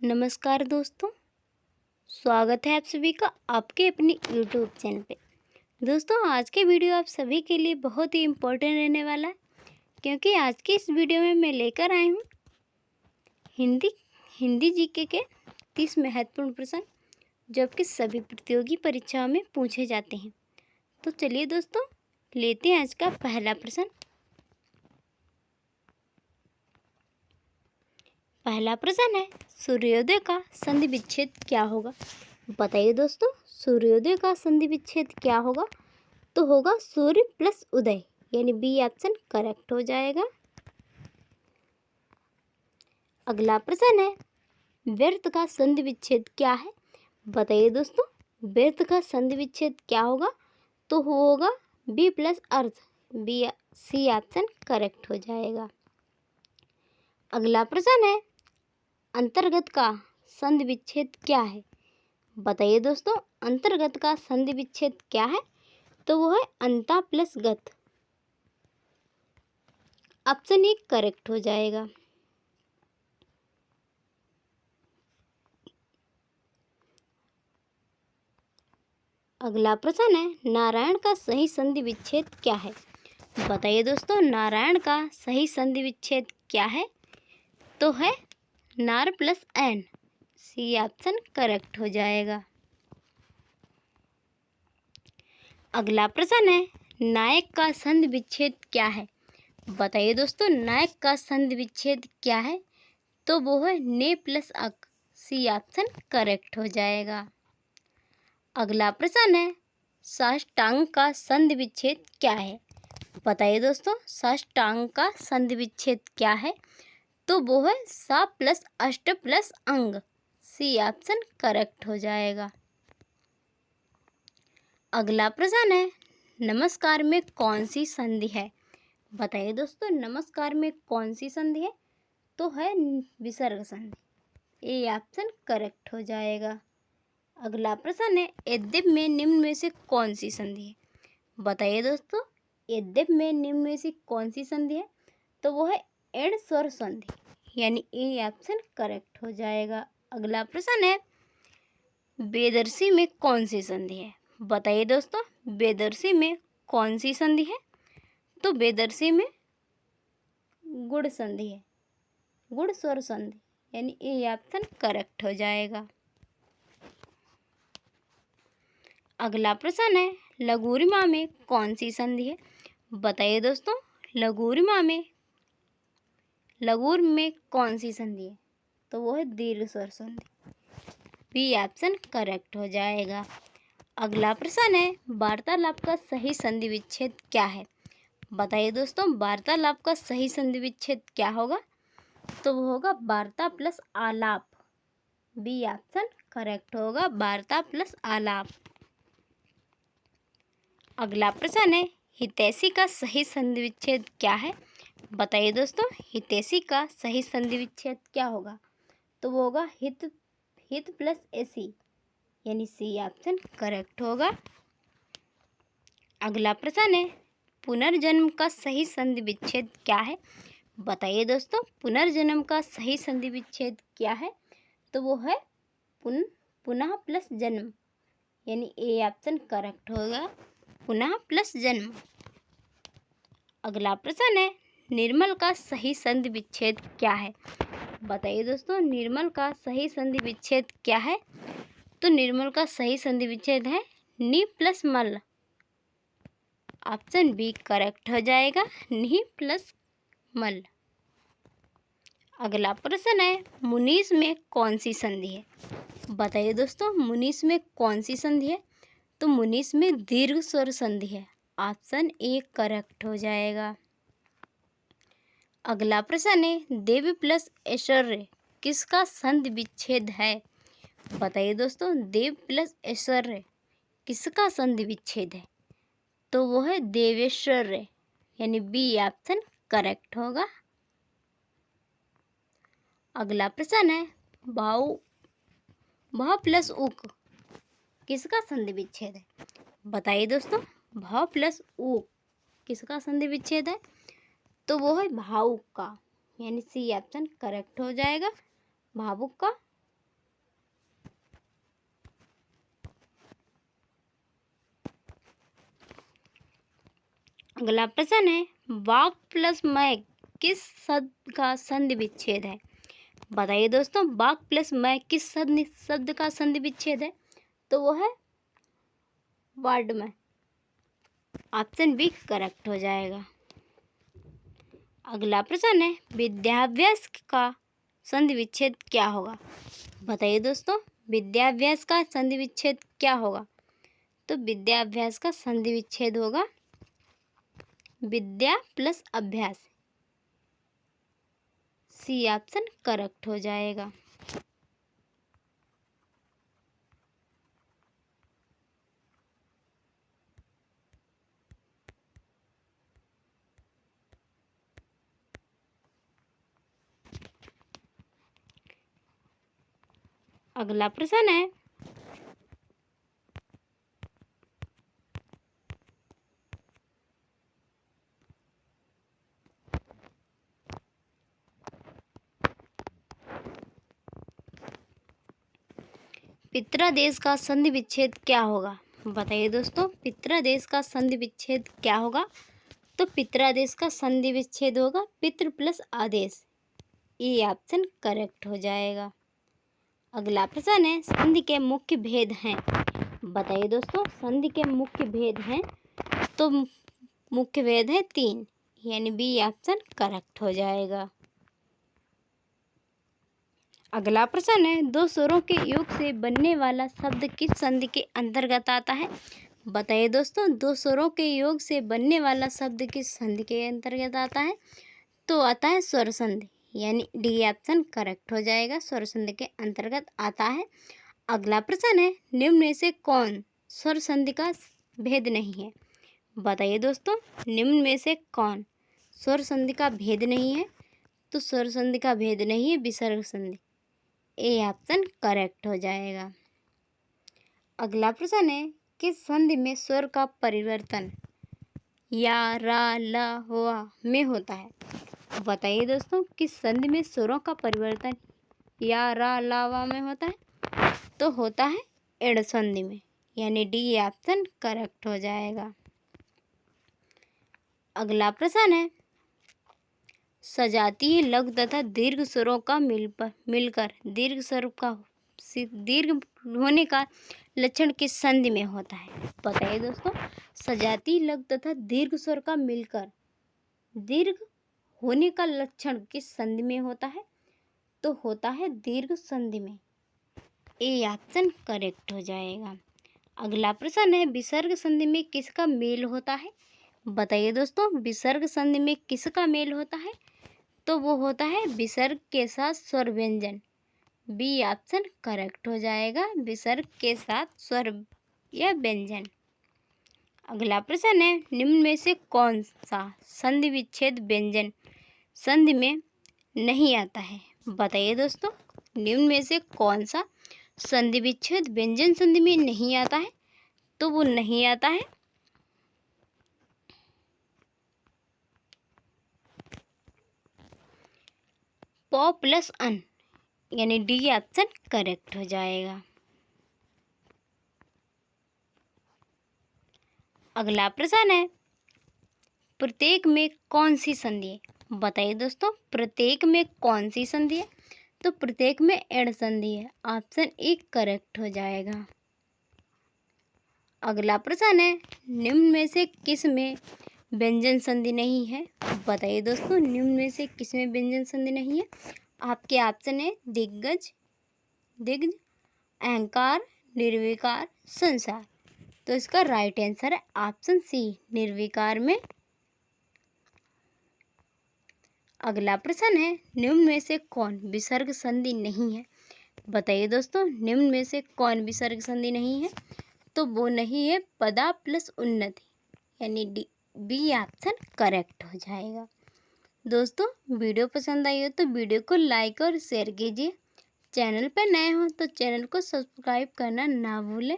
नमस्कार दोस्तों, स्वागत है आप सभी का आपके अपनी यूट्यूब चैनल पे। दोस्तों, आज के वीडियो आप सभी के लिए बहुत ही इम्पोर्टेंट रहने वाला है, क्योंकि आज के इस वीडियो में मैं लेकर आई हूँ हिंदी जीके के 30 महत्वपूर्ण प्रश्न, जो आपकी सभी प्रतियोगी परीक्षाओं में पूछे जाते हैं। तो चलिए दोस्तों, लेते हैं आज का पहला प्रश्न। पहला प्रश्न है, सूर्योदय का संधि विच्छेद क्या होगा? बताइए दोस्तों, सूर्योदय का संधि विच्छेद क्या होगा? तो होगा सूर्य प्लस उदय, यानी बी ऑप्शन करेक्ट हो जाएगा। अगला प्रश्न है, व्यर्थ का संधि विच्छेद क्या है? बताइए दोस्तों, व्यर्थ का संधि विच्छेद क्या होगा? तो होगा बी प्लस अर्थ, बी सी ऑप्शन करेक्ट हो जाएगा। अगला प्रश्न है, अंतर्गत का संधि विच्छेद क्या है? बताइए दोस्तों, अंतर्गत का संधि विच्छेद क्या है? तो वो है अंता प्लस गत, ऑप्शन ए करेक्ट हो जाएगा। अगला प्रश्न है, नारायण का सही संधि विच्छेद क्या है? बताइए दोस्तों, नारायण का सही संधि विच्छेद क्या है? तो है नार plus N, C option correct हो जाएगा। अगला प्रश्न है, नायक का संधि विच्छेद क्या है? बताइए दोस्तों, नायक का संधि विच्छेद क्या है? तो वो है ने प्लस अक, सी ऑप्शन करेक्ट हो जाएगा। अगला प्रश्न है, साष्टांग का संधि विच्छेद क्या है? बताइए दोस्तों, साष्टांग का संधि विच्छेद क्या है? तो वो है सा प्लस अष्ट प्लस अंग, सी ऑप्शन करेक्ट हो जाएगा। अगला प्रश्न है, नमस्कार में कौन सी संधि है? बताइए दोस्तों, नमस्कार में कौन सी संधि है? तो है विसर्ग संधि, ए ऑप्शन करेक्ट हो जाएगा। अगला प्रश्न है, यद्यप में निम्न में से कौन सी संधि है? बताइए दोस्तों, यद्यप में निम्न में से कौन सी संधि है? तो वो है एण स्वर संधि, यानी ए ऑप्शन करेक्ट हो जाएगा। अगला प्रश्न है, बेदर्शी में कौन सी संधि है? बताइए दोस्तों, बेदर्शी में कौन सी संधि है? तो बेदर्शी में गुण संधि है, गुण स्वर संधि, यानी ए ऑप्शन करेक्ट हो जाएगा। अगला प्रश्न है, लघुरिमा में कौन सी संधि है? बताइए दोस्तों, लघुरिमा में कौन सी संधि है? तो वो है दीर्घ स्वर संधि, बी ऑप्शन करेक्ट हो जाएगा। अगला प्रश्न है, वार्तालाप का सही संधि विच्छेद क्या है? बताइए दोस्तों, वार्तालाप का सही संधि विच्छेद क्या होगा? तो वो होगा वार्ता प्लस आलाप, बी ऑप्शन करेक्ट होगा, वार्ता प्लस आलाप। अगला प्रश्न है, हितैषी का सही संधि विच्छेद क्या है? बताइए दोस्तों, हितैषी का सही संधि विच्छेद क्या होगा? तो वो होगा हित प्लस एसी, यानी सी ऑप्शन करेक्ट होगा। अगला प्रश्न है, पुनर्जन्म का सही संधि विच्छेद क्या है? बताइए दोस्तों, पुनर्जन्म का सही संधि विच्छेद क्या है? तो वो है पुनः प्लस जन्म, यानी ए ऑप्शन करेक्ट होगा, पुनः प्लस जन्म। अगला प्रश्न है, निर्मल का सही संधि विच्छेद क्या है? बताइए दोस्तों, निर्मल का सही संधि विच्छेद क्या है? तो निर्मल का सही संधि विच्छेद है नि प्लस मल, ऑप्शन बी करेक्ट हो जाएगा, नि प्लस मल। अगला प्रश्न है, मुनीस में कौन सी संधि है? बताइए दोस्तों, मुनीस में कौन सी संधि है? तो मुनीस में दीर्घ स्वर संधि है, ऑप्शन ए करेक्ट हो जाएगा। अगला प्रश्न है, देव प्लस ऐश्वर्य किसका संधि विच्छेद है? बताइए दोस्तों, देव प्लस ऐश्वर्य किसका संधि विच्छेद है? तो वो है देवेश्वर्य, यानी बी ऑप्शन करेक्ट होगा। अगला प्रश्न है, भाव प्लस उक किसका संधि विच्छेद है? बताइए दोस्तों, भाव प्लस उक किसका संधि विच्छेद है? तो वो है भावुक का, यानी सी ऑप्शन करेक्ट हो जाएगा, भावुक का अगला प्रश्न है, बाघ प्लस मैं किस शब्द का संधि विच्छेद है? बताइए दोस्तों, बाघ प्लस मैं किस शब्द का संधि विच्छेद है? तो वो है वर्ड में। ऑप्शन बी करेक्ट हो जाएगा। अगला प्रश्न है, विद्याभ्यास का संधि विच्छेद क्या होगा? बताइए दोस्तों, विद्याभ्यास का संधि विच्छेद क्या होगा? तो विद्याभ्यास का संधि विच्छेद होगा विद्या प्लस अभ्यास। सी ऑप्शन करेक्ट हो जाएगा। अगला प्रश्न है, पितरादेश का संधि विच्छेद क्या होगा? बताइए दोस्तों, पितरादेश का संधि विच्छेद क्या होगा? तो पितरादेश का संधि विच्छेद होगा पितृ प्लस आदेश। ये ऑप्शन करेक्ट हो जाएगा। अगला प्रश्न है, संधि के मुख्य भेद हैं। बताइए दोस्तों, संधि के मुख्य भेद हैं। तो मुख्य भेद है 3, यानी बी ऑप्शन करेक्ट हो जाएगा। अगला प्रश्न है, दो स्वरों के योग से बनने वाला शब्द किस संधि के अंतर्गत आता है? बताइए दोस्तों, दो स्वरों के योग से बनने वाला शब्द किस संधि के अंतर्गत आता है? तो आता है स्वर संधि, यानी डी ऑप्शन करेक्ट हो जाएगा, स्वर संधि के अंतर्गत आता है। अगला प्रश्न है, निम्न में से कौन स्वर संधि का भेद नहीं है? बताइए दोस्तों, निम्न में से कौन स्वर संधि का भेद नहीं है? तो स्वर संधि का भेद नहीं है विसर्ग संधि। ए ऑप्शन करेक्ट हो जाएगा। अगला प्रश्न है, किस संधि में स्वर का परिवर्तन या, रा, ला, वा में होता है? बताइए दोस्तों, किस संधि में स्वरों का परिवर्तन या, रा, ला, वा में होता है? तो होता है एड़ संधि में, यानी डी ऑप्शन करेक्ट हो जाएगा। अगला प्रश्न है, सजातीय लघु तथा दीर्घ स्वरों का मिलकर दीर्घ स्वर का दीर्घ होने का लक्षण किस संधि में होता है? बताइए दोस्तों, सजातीय लघु तथा दीर्घ स्वर का मिलकर दीर्घ होने का लक्षण किस संधि में होता है? तो होता है दीर्घ संधि में। ए ऑप्शन करेक्ट हो जाएगा। अगला प्रश्न है, विसर्ग संधि में किसका मेल होता है? बताइए दोस्तों, विसर्ग संधि में किसका मेल होता है? तो वो होता है विसर्ग के साथ स्वर व्यंजन। बी ऑप्शन करेक्ट हो जाएगा, विसर्ग के साथ स्वर या व्यंजन। अगला प्रश्न है, निम्न में से कौन सा संधि विच्छेद व्यंजन संधि में नहीं आता है? बताइए दोस्तों, निम्न में से कौन सा संधि विच्छेद व्यंजन संधि में नहीं आता है? तो वो नहीं आता है प प्लस अन, यानी डी ऑप्शन करेक्ट हो जाएगा। अगला प्रश्न है, प्रत्येक में कौन सी संधि है? बताइए दोस्तों, प्रत्येक में कौन सी संधि है? तो प्रत्येक में एड़ संधि है। ऑप्शन ए करेक्ट हो जाएगा। अगला प्रश्न है, निम्न में से किस में व्यंजन संधि नहीं है? बताइए दोस्तों, निम्न में से किस में व्यंजन संधि नहीं है? आपके ऑप्शन है दिग्गज, दिग्गज, अहंकार, निर्विकार, संसार। तो इसका राइट आंसर है ऑप्शन सी, निर्विकार में। अगला प्रश्न है, निम्न में से कौन विसर्ग संधि नहीं है? बताइए दोस्तों, निम्न में से कौन विसर्ग संधि नहीं है? तो वो नहीं है पदा प्लस उन्नति, यानी डी बी ऑप्शन करेक्ट हो जाएगा। दोस्तों, वीडियो पसंद आई हो तो वीडियो को लाइक और शेयर कीजिए। चैनल पर नए हो तो चैनल को सब्सक्राइब करना ना भूलें।